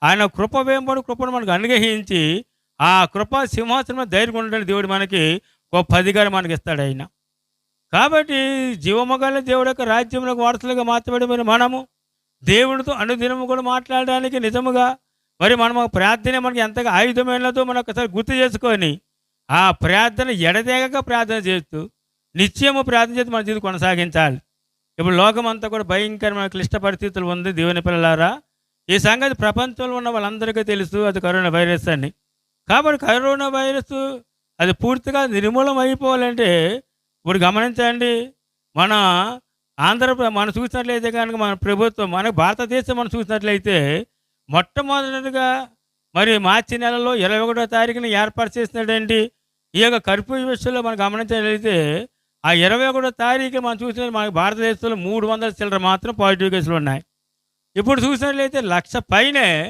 ఆయన కృప వేంబడి కృపను మనకు అనుగ్రహించి, ఆ కృపా సింహాసనం ధైర్యం ఉండడానికి దేవుడు మనకి గొప్ప అధికారం మనకి ఇస్తాడు ఆయన. కాబట్టి జీవమగల దేవుడి యొక్క రాజ్యంలోకి వారసులుగా మార్చబడిన మనము దేవునితో అనుదినము కూడా మాట్లాడడానికి నిజముగా మరి మనం ప్రార్థన మనకి ఎంతగా ఆయుధమైనదో మనం ఒకసారి గుర్తు చేసుకొని ఆ ప్రార్థన ఎడతెగక ప్రార్థన చేస్తూ నిత్యము ప్రార్థన చేసి మన జీవితం కొనసాగించాలి. ఇప్పుడు లోకం అంతా కూడా భయంకరమైన క్లిష్ట పరిస్థితులు ఉంది. దేవుని పిల్లలారా, ఈ సంగతి ప్రపంచంలో ఉన్న వాళ్ళందరికీ తెలుసు, అది కరోనా వైరస్ అని. కాబట్టి కరోనా వైరస్ అది పూర్తిగా నిర్మూలం అయిపోవాలంటే ఇప్పుడు గమనించండి, మన మనం చూసినట్లయితే కనుక మన ప్రభుత్వం, మన భారతదేశం మనం చూసినట్లయితే మొట్టమొదటిగా మరి మార్చి నెలలో 21వ తారీఖున ఏర్పాటు చేసినటువంటి ఈ యొక్క కర్ఫ్యూ విషయంలో మనం గమనించినట్లయితే ఆ 21వ తారీఖు మనం చూసిన మన భారతదేశంలో 300 చిల్లర మాత్రం పాజిటివ్ కేసులు ఉన్నాయి. ఇప్పుడు చూసినట్లయితే 1,00,000 పైనే